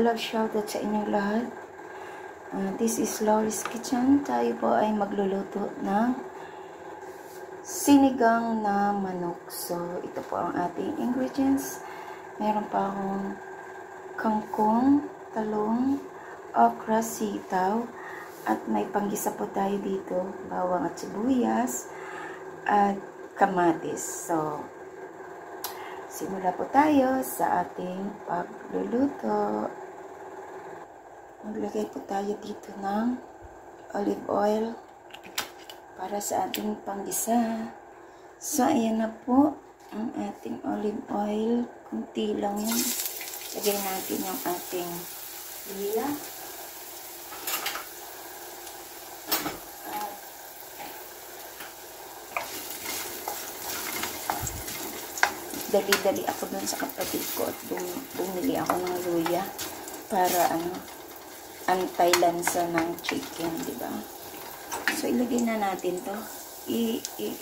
love shoutout sa inyong lahat. This is Lori's Kitchen. Tayo po ay magluluto ng sinigang na manok. So, ito po ang ating ingredients. Meron pa akong kangkong, talong, okra, sitaw, at may panggisa po tayo dito, bawang at sibuyas, at kamatis. So, simula po tayo sa ating pagluluto. Maglagay po tayo dito ng olive oil para sa ating panggisa. So, ayan na po ang ating olive oil. Kunti lang yun. Lagay natin yung ating luya. Dali-dali ako dun sa kapatid ko at bumili ako ng luya para anti-lansa ng chicken, di ba? So, ilagay na natin to.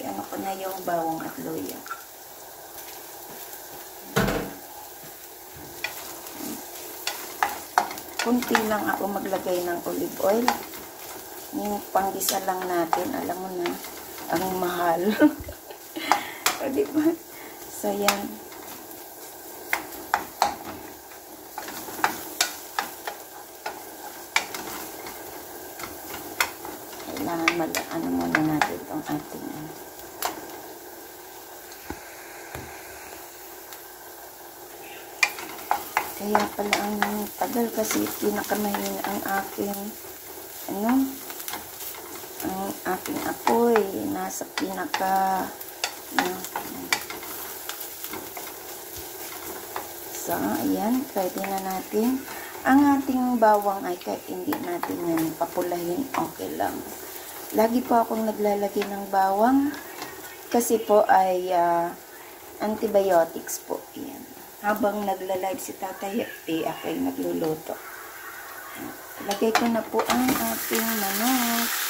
Ano ko na yung bawang at luya. Kunti lang ako maglagay ng olive oil. Yung panggisa lang natin, alam mo na, ang mahal. O, di ba? So, yan. Kailangan ano muna natin itong ating Kaya pala ang tagal kasi pinakamahina ang aking ang aking apoy nasa pinaka So, ayan, pwede na natin. Ang ating bawang ay kahit hindi natin yan papulahin, okay lang. Lagi po akong naglalagay ng bawang kasi po ay antibiotics po. Yan. Habang nagla-live si Tatay Yakti, ako ay nagluluto. Lagay ko na po ang ating manok.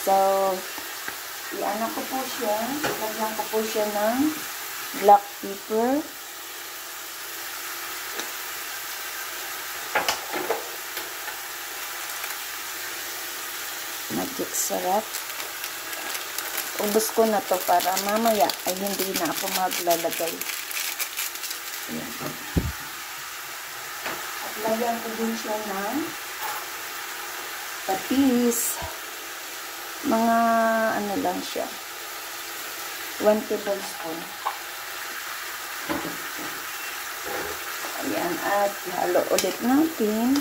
So, iana ko po siya. Lagyan ko po siya ng black pepper. Magic sarap. Ubus ko na to para mamaya ay hindi na ako maglalagay. Ayan. At lagyan ko din siya ng patis. Mga ano lang siya. 1 tablespoon. Ayan. At halo ulit natin.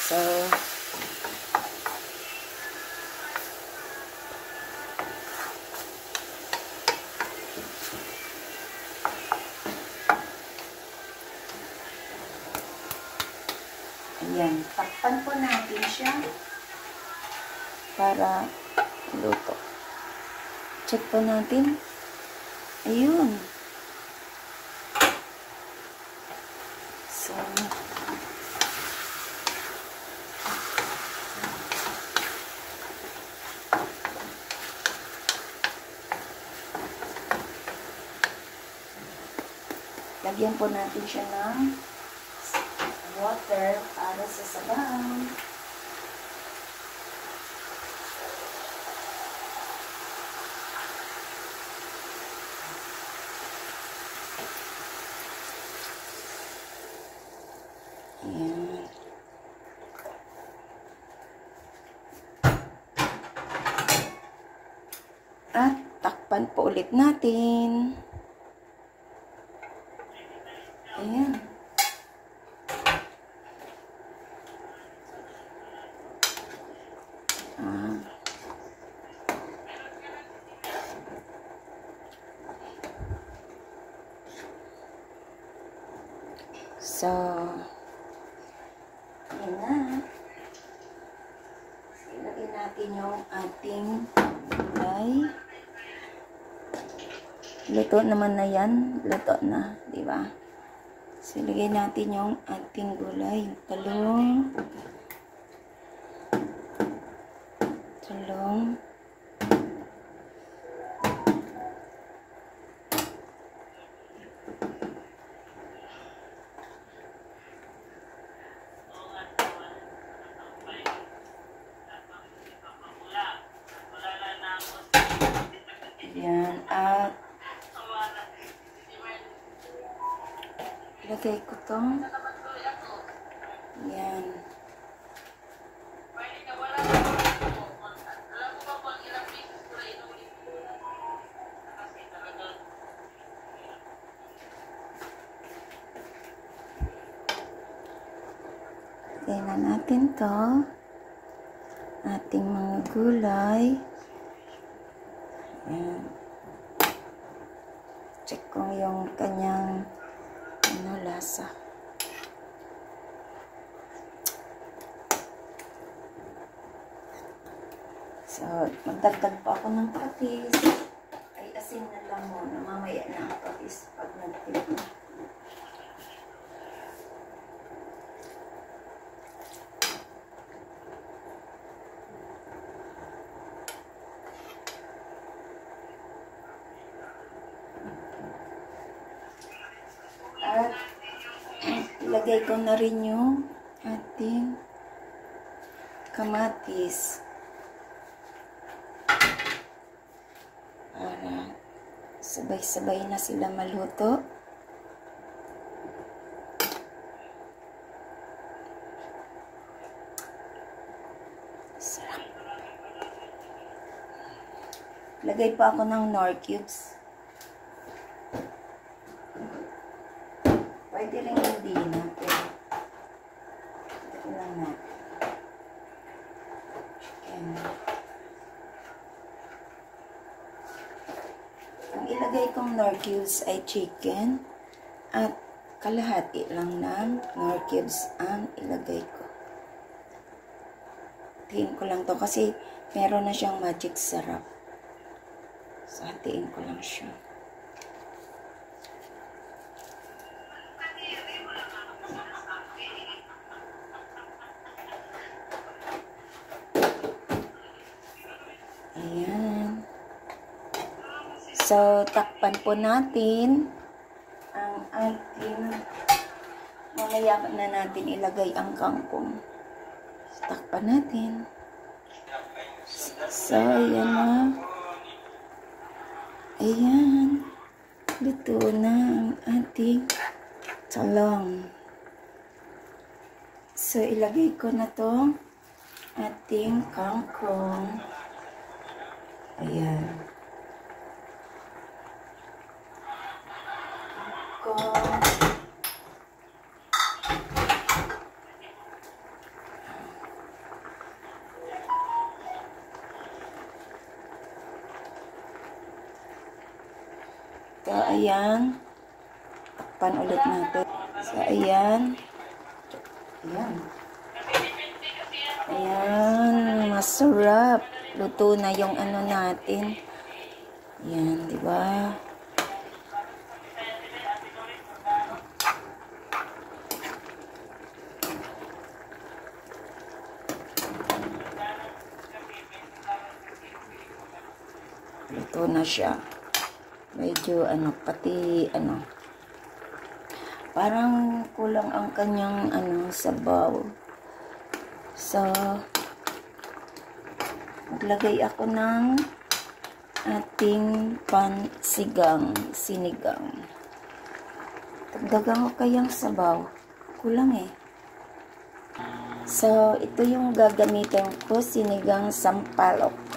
So, ayan, takpan po natin siya para luto. Check po natin. Ayun. So, lagyan po natin siya ng water para sa sabaw. Ayan. At takpan po ulit natin. Ayan. So, ayan na. Ilagay natin yung ating gulay. Luto naman na yan. Luto na, di ba? So, ilagay natin yung ating gulay. Yung talong. Talong. Yan. At ilagay ko tong yan. Ilagay na natin to ating mga gulay. Yan. Check ko yung kanyang lasa. So, magdagdag pa ako ng patis. Ay, asin na lang muna. Mamaya na ang patis pag nagtimpla. At ilagay ko na rin yung ating kamatis para sabay-sabay na sila maluto. Sarap. Lagay pa ako ng Knorr cubes. Pwede rin hindi na, pero ito lang natin. Chicken. Ang ilagay kong Knorr cubes ay chicken at kalahati lang ng Knorr cubes ang ilagay ko. Hatiin ko lang to kasi meron na siyang magic sarap. So, hatiin ko lang siya. Ayan. So, takpan po natin ang ating, mamaya na natin ilagay ang kangkong. So, takpan natin. So, ayan na. Ayan. Luto na ang ating talong. So, ilagay ko na to ating kangkong. Ayan. Kangkong. So, ayan. Takpan ulit natin. So, ayan. Ayan. Ayan. Masarap. Luto na yung ano natin. Ayan, di ba? Luto na siya. Medyo pati parang kulang ang kanyang sabaw. So, maglagay ako ng ating sinigang. Dagdagan ko kayang sabaw. Kulang eh. So, ito yung gagamitin ko, sinigang sampalok.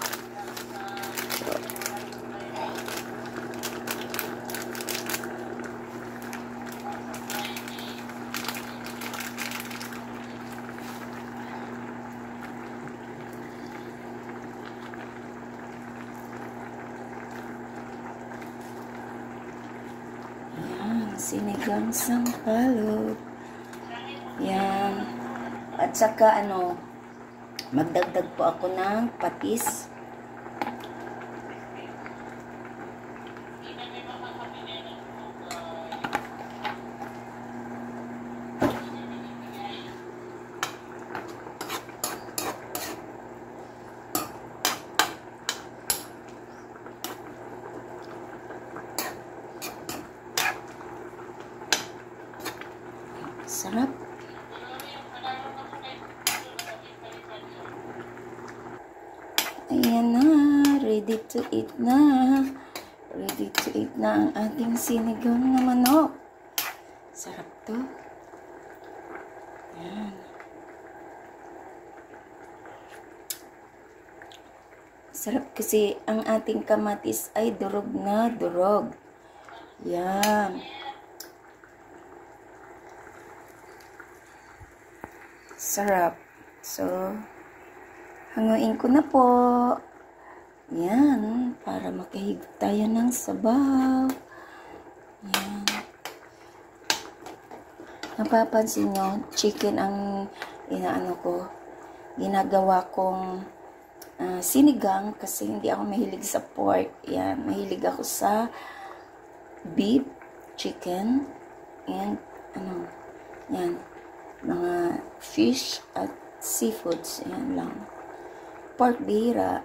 Sinigang sampalok. Yan. At saka magdagdag po ako ng patis. Sarap. Ayan na. Ready to eat na. Ready to eat na ang ating sinigang na manok. Sarap to. Ayan. Sarap kasi ang ating kamatis ay durog na durog. Yan. Sarap. So, hanguin ko na po. Yan. Para makahigop tayo ng sabaw. Yan. Napapansin nyo, chicken ang inaano ko. Ginagawa kong sinigang kasi hindi ako mahilig sa pork. Yan. Mahilig ako sa beef, chicken, and yan. Mga fish at seafoods. Yan lang. Pork bihira.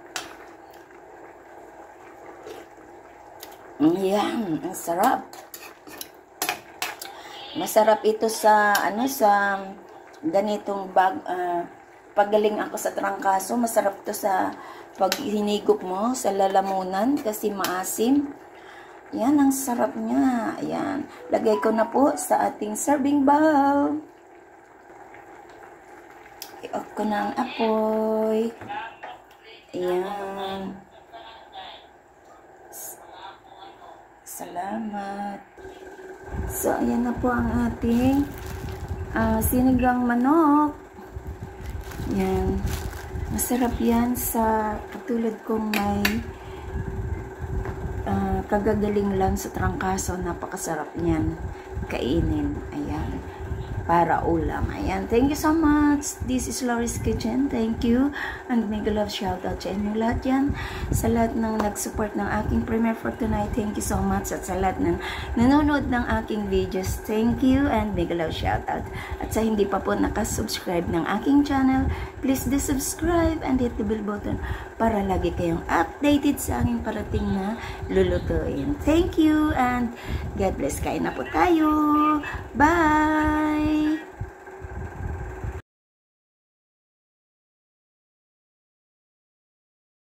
Yan. Ang sarap. Masarap ito sa, sa ganitong pagaling ako sa trangkaso. Masarap to sa pag hinigop mo sa lalamunan kasi maasim. Yan, ang sarap niya. Ayan. Lagay ko na po sa ating serving bowl. I-off ko na ang apoy. Ayan. Salamat. So, ayan na po ang ating sinigang manok. Yan. Masarap yan sa katulad kong may kagagaling lang sa trangkaso. Napakasarap niyan kainin. Ayan. Para ulam. Ayan. Thank you so much. This is Laurie's Kitchen. Thank you. And mega love shout out sa inyong lahat yan. Sa lahat ng nag-support ng aking premiere for tonight. Thank you so much. At sa lahat ng nanonood ng aking videos. Thank you. And mega love shout out. At sa hindi pa po nakasubscribe ng aking channel, please do subscribe and hit the bell button para lagi kayong updated sa aking parating na lulutuin. Thank you. And God bless. Kain na po tayo. Bye!